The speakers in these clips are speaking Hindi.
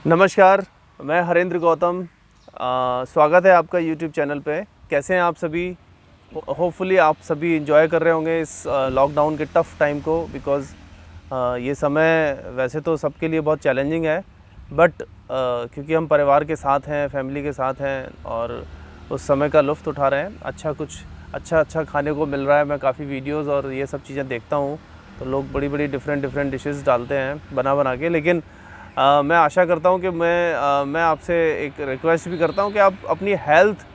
नमस्कार, मैं हरेंद्र गौतम। स्वागत है आपका यूट्यूब चैनल पे। कैसे हैं आप सभी? होपफुली आप सभी एंजॉय कर रहे होंगे इस लॉकडाउन के टफ़ टाइम को, बिकॉज़ ये समय वैसे तो सबके लिए बहुत चैलेंजिंग है, बट क्योंकि हम परिवार के साथ हैं, फैमिली के साथ हैं और उस समय का लुत्फ़ उठा रहे हैं। अच्छा खाने को मिल रहा है। मैं काफ़ी वीडियोज़ और ये सब चीज़ें देखता हूँ, तो लोग बड़ी डिफ़रेंट डिशेज़ डालते हैं बना के। लेकिन मैं आशा करता हूँ कि मैं आपसे एक रिक्वेस्ट भी करता हूँ कि आप अपनी हेल्थ,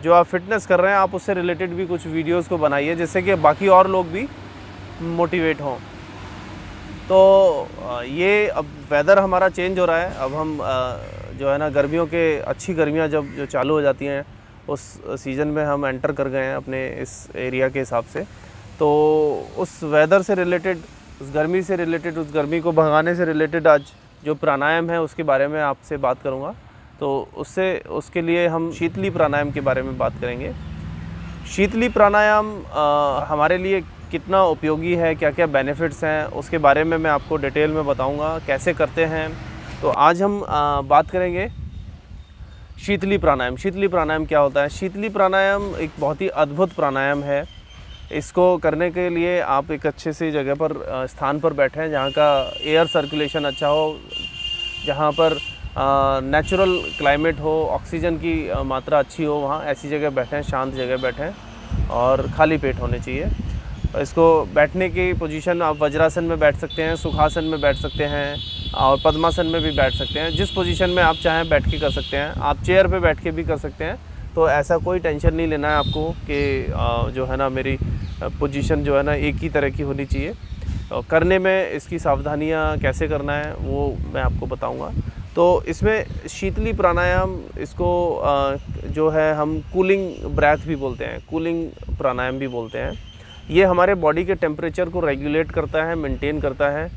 जो आप फ़िटनेस कर रहे हैं, आप उससे रिलेटेड भी कुछ वीडियोज़ को बनाइए, जिससे कि बाकी और लोग भी मोटिवेट हों। तो ये अब वेदर हमारा चेंज हो रहा है। अब हम जो है ना, गर्मियों के अच्छी गर्मियाँ जो चालू हो जाती हैं, उस सीज़न में हम एंटर कर गए हैं अपने इस एरिया के हिसाब से। तो उस वेदर से रिलेटेड, उस गर्मी से रिलेटेड, उस गर्मी को भगाने से रिलेटेड आज जो प्राणायाम है उसके बारे में आपसे बात करूँगा। तो उसके लिए हम शीतली प्राणायाम के बारे में बात करेंगे। शीतली प्राणायाम हमारे लिए कितना उपयोगी है, क्या-क्या बेनिफिट्स हैं, उसके बारे में मैं आपको डिटेल में बताऊंगा कैसे करते हैं। तो आज हम बात करेंगे शीतली प्राणायाम। शीतली प्राणायाम क्या होता है? शीतली प्राणायाम एक बहुत ही अद्भुत प्राणायाम है। इसको करने के लिए आप एक अच्छे सी जगह पर स्थान पर बैठें, जहाँ का एयर सर्कुलेशन अच्छा हो, जहाँ पर नेचुरल क्लाइमेट हो, ऑक्सीजन की मात्रा अच्छी हो, वहाँ ऐसी जगह बैठें, शांत जगह बैठें और खाली पेट होने चाहिए। इसको बैठने की पोजीशन आप वज्रासन में बैठ सकते हैं, सुखासन में बैठ सकते हैं और पद्मासन में भी बैठ सकते हैं। जिस पोजीशन में आप चाहें बैठ के कर सकते हैं। आप चेयर पे बैठ के भी कर सकते हैं। तो ऐसा कोई टेंशन नहीं लेना है आपको कि जो है ना, मेरी पोजीशन जो है ना एक ही तरह की होनी चाहिए। करने में इसकी सावधानियाँ कैसे करना है वो मैं आपको बताऊँगा। तो इसमें शीतली प्राणायाम, इसको जो है हम कूलिंग ब्रेथ भी बोलते हैं, कूलिंग प्राणायाम भी बोलते हैं। ये हमारे बॉडी के टेम्परेचर को रेगुलेट करता है, मेंटेन करता है।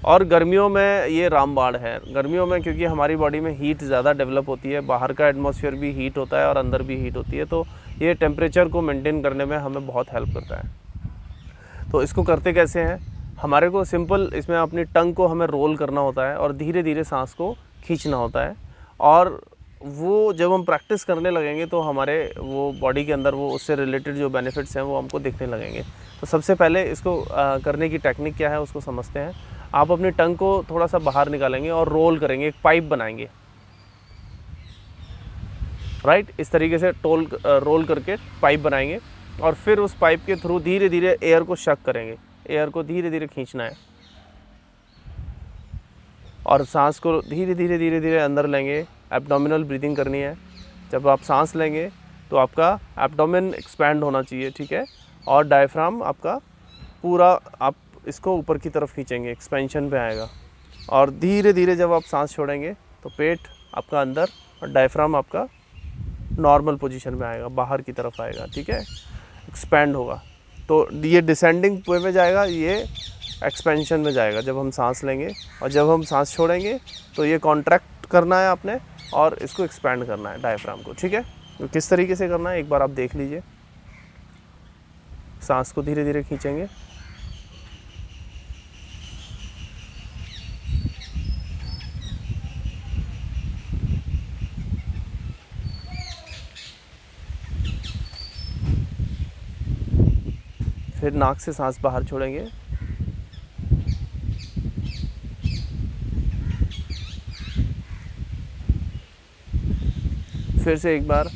और गर्मियों में ये रामबाण है। गर्मियों में क्योंकि हमारी बॉडी में हीट ज़्यादा डेवलप होती है, बाहर का एटमॉस्फेयर भी हीट होता है और अंदर भी हीट होती है, तो ये टेम्परेचर को मेंटेन करने में हमें बहुत हेल्प करता है। तो इसको करते कैसे हैं? हमारे को सिंपल, इसमें अपनी टंग को हमें रोल करना होता है और धीरे धीरे सांस को खींचना होता है। और वो जब हम प्रैक्टिस करने लगेंगे तो हमारे वो बॉडी के अंदर वो उससे रिलेटेड जो बेनिफिट्स हैं वो हमको दिखने लगेंगे। तो सबसे पहले इसको करने की टेक्निक क्या है उसको समझते हैं। आप अपनी टंग को थोड़ा सा बाहर निकालेंगे और रोल करेंगे, एक पाइप बनाएंगे। राइट, इस तरीके से रोल करके पाइप बनाएंगे और फिर उस पाइप के थ्रू धीरे धीरे एयर को शक करेंगे। एयर को धीरे धीरे खींचना है और सांस को धीरे धीरे अंदर लेंगे। एब्डोमिनल ब्रीदिंग करनी है। जब आप सांस लेंगे तो आपका एब्डोमेन एक्सपैंड होना चाहिए, ठीक है, और डायफ्राम आपका पूरा, आप इसको ऊपर की तरफ खींचेंगे, एक्सपेंशन पे आएगा। और धीरे धीरे जब आप सांस छोड़ेंगे तो पेट आपका अंदर और डायफ्राम आपका नॉर्मल पोजीशन में आएगा, बाहर की तरफ आएगा, ठीक है, एक्सपैंड होगा। तो ये डिसेंडिंग वे में जाएगा, ये एक्सपेंशन में जाएगा जब हम सांस लेंगे। और जब हम सांस छोड़ेंगे तो ये कॉन्ट्रैक्ट करना है आपने और इसको एक्सपैंड करना है डायफ्राम को, ठीक है। तो किस तरीके से करना है एक बार आप देख लीजिए। सांस को धीरे धीरे खींचेंगे, फिर नाक से सांस बाहर छोड़ेंगे, फिर से एक बार,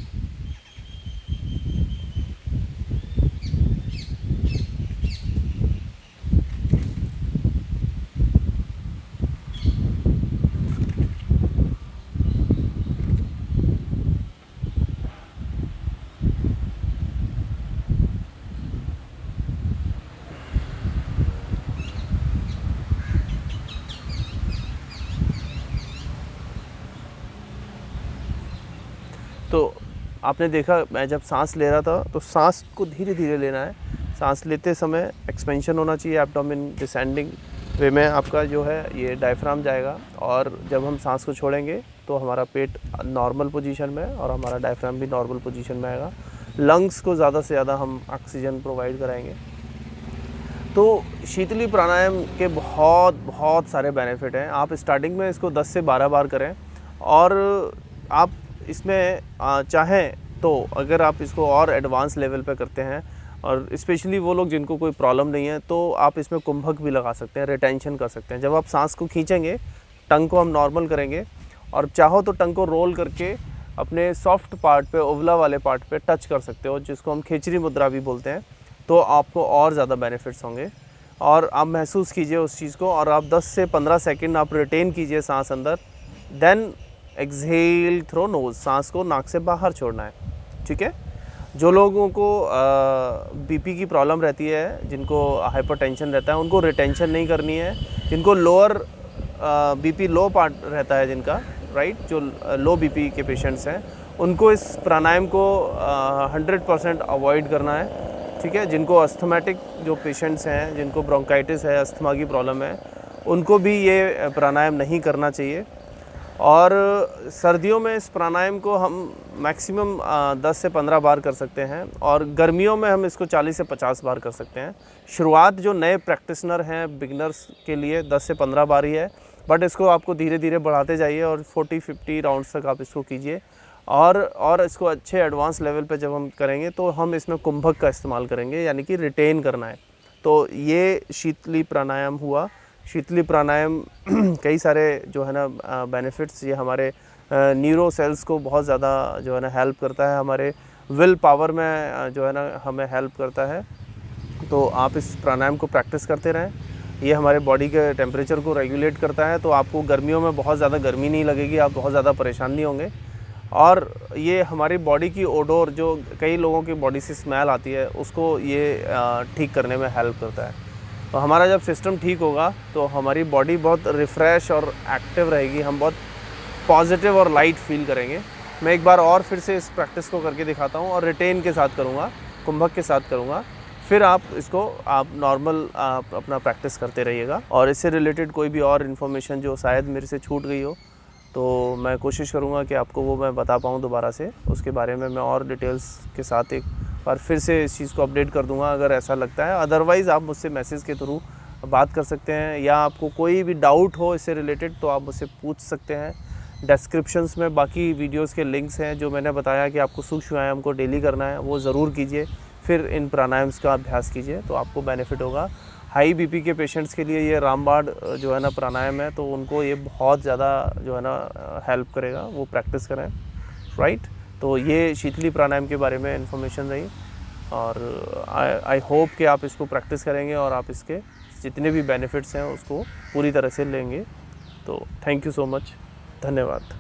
तो आपने देखा मैं जब सांस ले रहा था तो सांस को धीरे धीरे लेना है। सांस लेते समय एक्सपेंशन होना चाहिए, एब्डोमेन डिसेंडिंग वे में आपका जो है ये डायफ्राम जाएगा। और जब हम सांस को छोड़ेंगे तो हमारा पेट नॉर्मल पोजीशन में और हमारा डायफ्राम भी नॉर्मल पोजीशन में आएगा। लंग्स को ज़्यादा से ज़्यादा हम ऑक्सीजन प्रोवाइड कराएंगे। तो शीतली प्राणायाम के बहुत बहुत सारे बेनिफिट हैं। आप स्टार्टिंग में इसको 10 से 12 बार करें और आप इसमें चाहें तो अगर आप इसको और एडवांस लेवल पे करते हैं, और स्पेशली वो लोग जिनको कोई प्रॉब्लम नहीं है, तो आप इसमें कुंभक भी लगा सकते हैं, रिटेंशन कर सकते हैं। जब आप सांस को खींचेंगे, टंग को हम नॉर्मल करेंगे, और चाहो तो टंग को रोल करके अपने सॉफ्ट पार्ट पे, ओवला वाले पार्ट पे टच कर सकते हो, जिसको हम खेचरी मुद्रा भी बोलते हैं। तो आपको और ज़्यादा बेनिफिट्स होंगे, और आप महसूस कीजिए उस चीज़ को, और आप 10 से 15 सेकंड आप रिटेन कीजिए सांस अंदर, देन एक्सहेल थ्रो नोज, सांस को नाक से बाहर छोड़ना है। ठीक है। जो लोगों को बीपी की प्रॉब्लम रहती है, जिनको हाइपरटेंशन रहता है, उनको रिटेंशन नहीं करनी है। जिनको लोअर बीपी लो पार्ट रहता है जिनका, राइट, जो लो बीपी के पेशेंट्स हैं, उनको इस प्राणायाम को 100% अवॉइड करना है। ठीक है। जिनको अस्थमेटिक जो पेशेंट्स हैं, जिनको ब्रोंकाइटिस है, अस्थमा की प्रॉब्लम है, उनको भी ये प्राणायाम नहीं करना चाहिए। और सर्दियों में इस प्राणायाम को हम मैक्सिमम 10 से 15 बार कर सकते हैं, और गर्मियों में हम इसको 40 से 50 बार कर सकते हैं। शुरुआत जो नए प्रैक्टिशनर हैं, बिगिनर्स के लिए 10 से 15 बार ही है, बट इसको आपको धीरे धीरे बढ़ाते जाइए, और 40-50 राउंड्स तक आप इसको कीजिए। और इसको अच्छे एडवांस लेवल पे जब हम करेंगे, तो हम इसमें कुंभक का इस्तेमाल करेंगे, यानी कि रिटेन करना है। तो ये शीतली प्राणायाम हुआ। शीतली प्राणायाम कई सारे जो है ना बेनिफिट्स, ये हमारे न्यूरो सेल्स को बहुत ज़्यादा जो है ना हेल्प करता है, हमारे विल पावर में जो है ना हमें हेल्प करता है। तो आप इस प्राणायाम को प्रैक्टिस करते रहें। ये हमारे बॉडी के टेम्परेचर को रेगुलेट करता है, तो आपको गर्मियों में बहुत ज़्यादा गर्मी नहीं लगेगी, आप बहुत ज़्यादा परेशान नहीं होंगे। और ये हमारी बॉडी की ओडोर, जो कई लोगों की बॉडी से स्मेल आती है, उसको ये ठीक करने में हेल्प करता है। तो हमारा जब सिस्टम ठीक होगा, तो हमारी बॉडी बहुत रिफ़्रेश और एक्टिव रहेगी, हम बहुत पॉजिटिव और लाइट फील करेंगे। मैं एक बार और फिर से इस प्रैक्टिस को करके दिखाता हूँ, और रिटेन के साथ करूँगा, कुंभक के साथ करूँगा। फिर आप इसको नॉर्मल अपना प्रैक्टिस करते रहिएगा। और इससे रिलेटेड कोई भी और इन्फॉर्मेशन जो शायद मेरे से छूट गई हो, तो मैं कोशिश करूँगा कि आपको वो मैं बता पाऊँ दोबारा से। उसके बारे में मैं और डिटेल्स के साथ एक बार फिर से इस चीज़ को अपडेट कर दूंगा, अगर ऐसा लगता है। अदरवाइज़ आप मुझसे मैसेज के थ्रू बात कर सकते हैं, या आपको कोई भी डाउट हो इससे रिलेटेड, तो आप मुझसे पूछ सकते हैं। डिस्क्रिप्शंस में बाकी वीडियोस के लिंक्स हैं, जो मैंने बताया कि आपको सूक्ष्म व्यायाम को डेली करना है, वो ज़रूर कीजिए। फिर इन प्राणायाम्स का अभ्यास कीजिए, तो आपको बेनिफिट होगा। हाई बीपी के पेशेंट्स के लिए ये रामबाण जो है ना प्राणायाम है, तो उनको ये बहुत ज़्यादा जो है ना हेल्प करेगा, वो प्रैक्टिस करें, राइट। तो ये शीतली प्राणायाम के बारे में इन्फॉर्मेशन रही, और आई होप कि आप इसको प्रैक्टिस करेंगे, और आप इसके जितने भी बेनिफिट्स हैं उसको पूरी तरह से लेंगे। तो थैंक यू सो मच, धन्यवाद।